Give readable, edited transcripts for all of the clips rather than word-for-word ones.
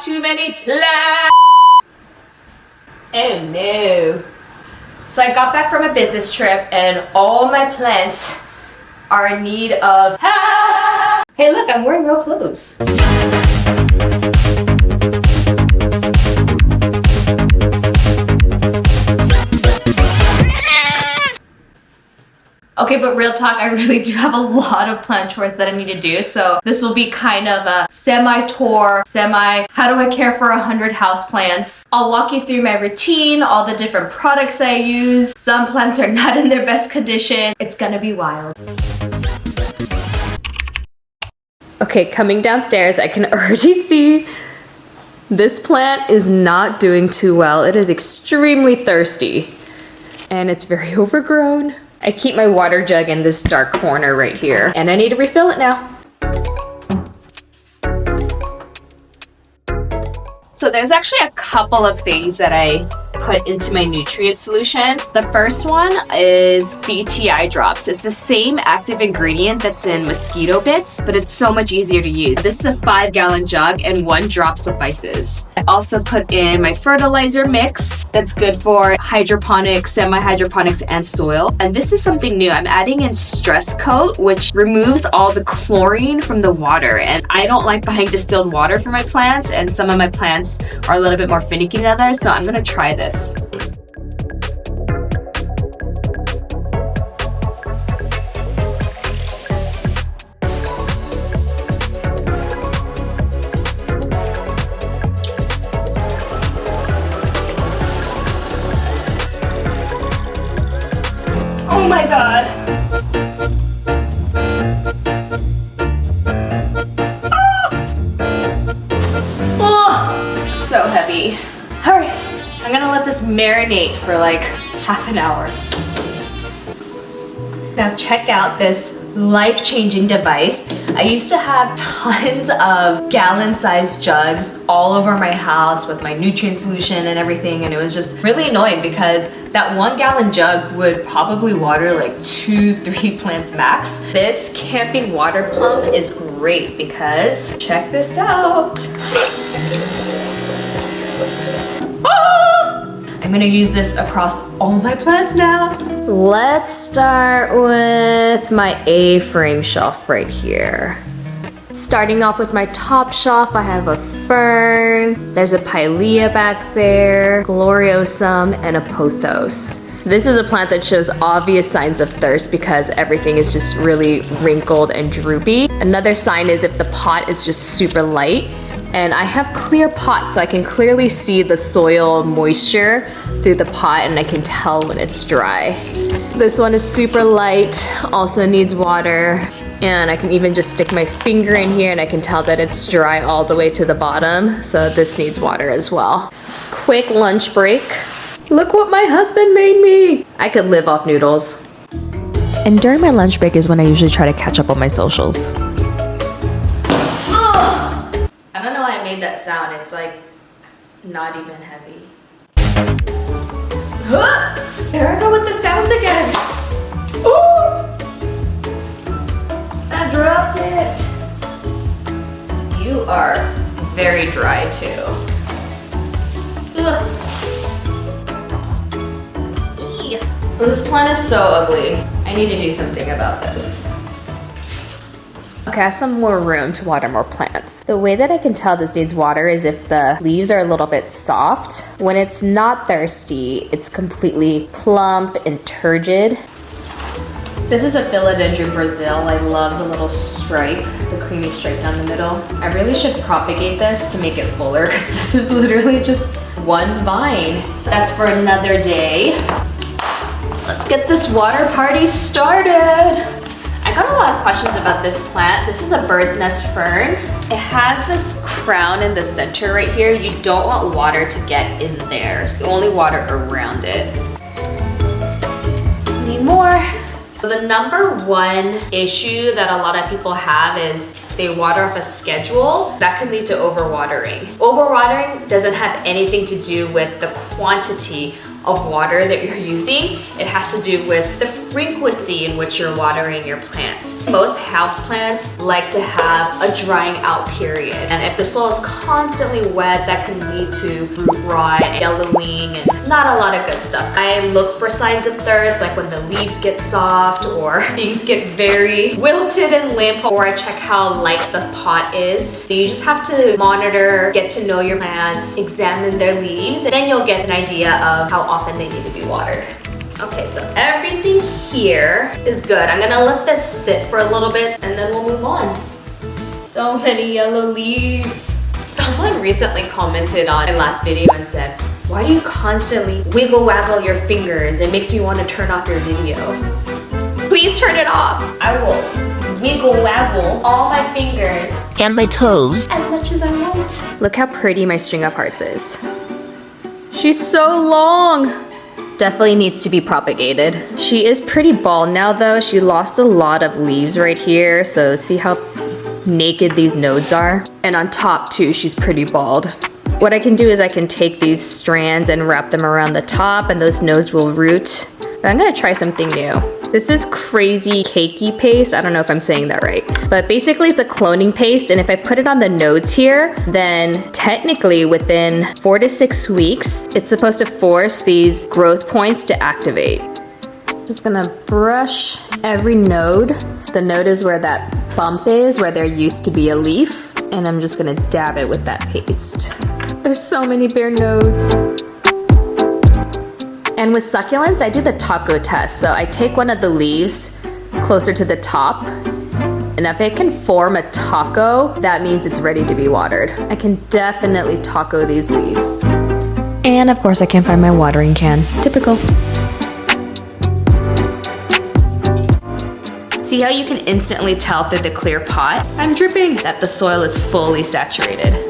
too many plants. Oh no. So I got back from a business trip and all my plants are in need of help. Hey look, I'm wearing real clothes. Okay, but real talk, I really do have a lot of plant chores that I need to do, so this will be kind of a semi-tour, how do I care for 100 houseplants. I'll walk you through my routine, all the different products I use. Some plants are not in their best condition. It's gonna be wild. Okay, coming downstairs, I can already see this plant is not doing too well. It is extremely thirsty, and it's very overgrown. I keep my water jug in this dark corner right here, and I need to refill it now. So there's actually a couple of things that I put into my nutrient solution. The first one is BTI drops. It's the same active ingredient that's in mosquito bits, but it's so much easier to use. This is a 5-gallon jug and 1 drop suffices. I also put in my fertilizer mix that's good for hydroponics, semi-hydroponics, and soil. And this is something new. I'm adding in Stress Coat, which removes all the chlorine from the water. And I don't like buying distilled water for my plants, and some of my plants are a little bit more finicky than others, so I'm gonna try this. Oh my god! Oh, so heavy. Alright, I'm gonna let this marinate for like half an hour. Now check out this life-changing device. I used to have tons of gallon-sized jugs all over my house with my nutrient solution and everything, and it was just really annoying because that 1-gallon jug would probably water like 2-3 plants max. This camping water pump is great because check this out. I'm gonna use this across all my plants now. Let's start with my A-frame shelf right here. Starting off with my top shelf, I have a fern, there's a pilea back there, gloriosum, and a pothos. This is a plant that shows obvious signs of thirst because everything is just really wrinkled and droopy. Another sign is if the pot is just super light. And I have clear pots, so I can clearly see the soil moisture through the pot, and I can tell when it's dry. This one is super light, also needs water, and I can even just stick my finger in here and I can tell that it's dry all the way to the bottom, so this needs water as well. Quick lunch break. Look what my husband made me! I could live off noodles. And during my lunch break is when I usually try to catch up on my socials. I don't know why I made that sound. It's like not even heavy. There I go with the sounds again. Ooh! I dropped it. You are very dry too. This plant is so ugly. I need to do something about this. Okay, I have some more room to water more plants. The way that I can tell this needs water is if the leaves are a little bit soft. When it's not thirsty, it's completely plump and turgid. This is a philodendron Brazil. I love the little stripe, the creamy stripe down the middle. I really should propagate this to make it fuller because this is literally just one vine. That's for another day. Let's get this water party started. I got a lot of questions about this plant. This is a bird's nest fern. It has this crown in the center right here. You don't want water to get in there, so only water around it. Need more. So the number one issue that a lot of people have is they water off a schedule. That can lead to overwatering. Overwatering doesn't have anything to do with the quantity of water that you're using. It has to do with the frequency in which you're watering your plants. Most houseplants like to have a drying out period. And if the soil is constantly wet, that can lead to root rot, yellowing, and not a lot of good stuff. I look for signs of thirst, like when the leaves get soft or things get very wilted and limp, or I check how light the pot is. So you just have to monitor, get to know your plants, examine their leaves, and then you'll get an idea of how often they need to be watered. Okay, so everything here is good. I'm gonna let this sit for a little bit and then we'll move on. So many yellow leaves. Someone recently commented on my last video and said, why do you constantly wiggle waggle your fingers? It makes me want to turn off your video. Please turn it off. I will wiggle waggle all my fingers and my toes as much as I want. Look how pretty my string of hearts is. She's so long. Definitely needs to be propagated. She is pretty bald now though. She lost a lot of leaves right here. So see how naked these nodes are? And on top too, she's pretty bald. What I can do is I can take these strands and wrap them around the top and those nodes will root. But I'm gonna try something new. This is crazy cakey paste. I don't know if I'm saying that right. But basically it's a cloning paste, and if I put it on the nodes here, then technically within 4 to 6 weeks, it's supposed to force these growth points to activate. Just gonna brush every node. The node is where that bump is, where there used to be a leaf, and I'm just gonna dab it with that paste. There's so many bare nodes. And with succulents, I do the taco test. So I take one of the leaves closer to the top, and if it can form a taco, that means it's ready to be watered. I can definitely taco these leaves. And of course I can't find my watering can. Typical. See how you can instantly tell through the clear pot? I'm dripping that the soil is fully saturated.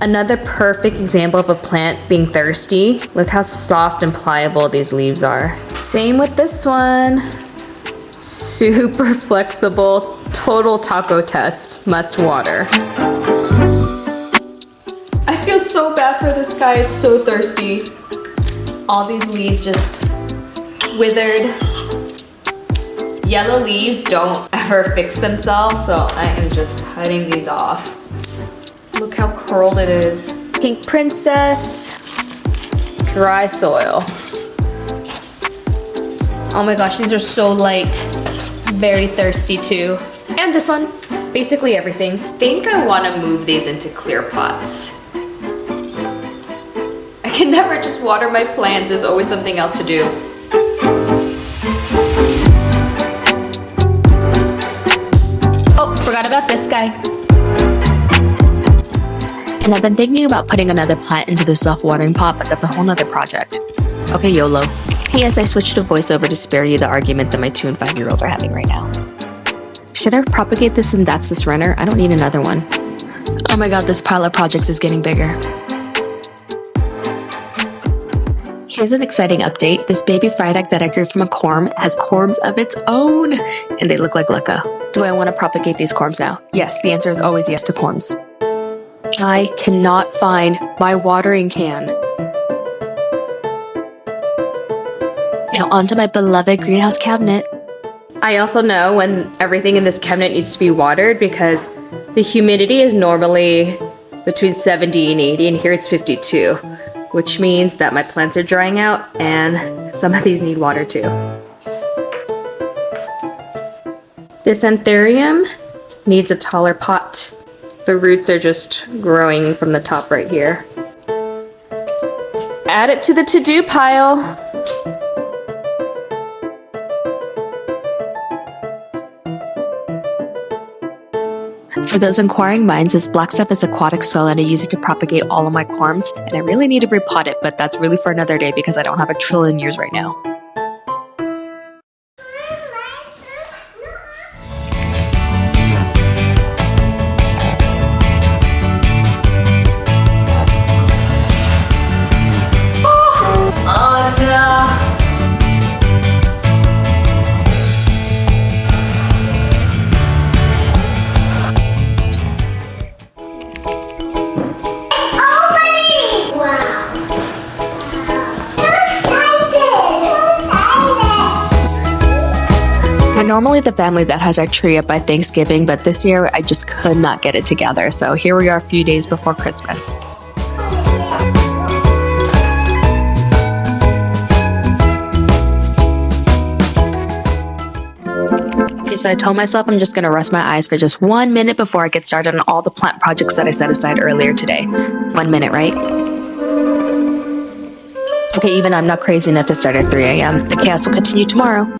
Another perfect example of a plant being thirsty. Look how soft and pliable these leaves are. Same with this one. Super flexible, total taco test, must water. I feel so bad for this guy, it's so thirsty. All these leaves just withered. Yellow leaves don't ever fix themselves, so I am just cutting these off. Look how curled it is. Pink princess, dry soil. Oh my gosh, these are so light. Very thirsty too. And this one, basically everything. I think I want to move these into clear pots. I can never just water my plants, there's always something else to do. Oh, forgot about this guy. And I've been thinking about putting another plant into the self-watering pot, but that's a whole nother project. Okay, YOLO. P.S. I switched to voiceover to spare you the argument that my 2- and 5-year-old are having right now. Should I propagate this in Dapsis runner? I don't need another one. Oh my god, this pile of projects is getting bigger. Here's an exciting update. This baby fried egg that I grew from a corm has corms of its own, and they look like leca. Do I want to propagate these corms now? Yes, the answer is always yes to corms. I cannot find my watering can. Now onto my beloved greenhouse cabinet. I also know when everything in this cabinet needs to be watered because the humidity is normally between 70 and 80, and here it's 52, which means that my plants are drying out and some of these need water too. This anthurium needs a taller pot. The roots are just growing from the top right here. Add it to the to-do pile. For those inquiring minds, this black stuff is aquatic soil and I use it to propagate all of my corms, and I really need to repot it, but that's really for another day because I don't have a trillion years right now. We're normally the family that has our tree up by Thanksgiving, but this year I just could not get it together. So here we are a few days before Christmas. Okay, so I told myself I'm just gonna rest my eyes for just 1 minute before I get started on all the plant projects that I set aside earlier today. 1 minute, right? Okay, even I'm not crazy enough to start at 3 a.m. The chaos will continue tomorrow.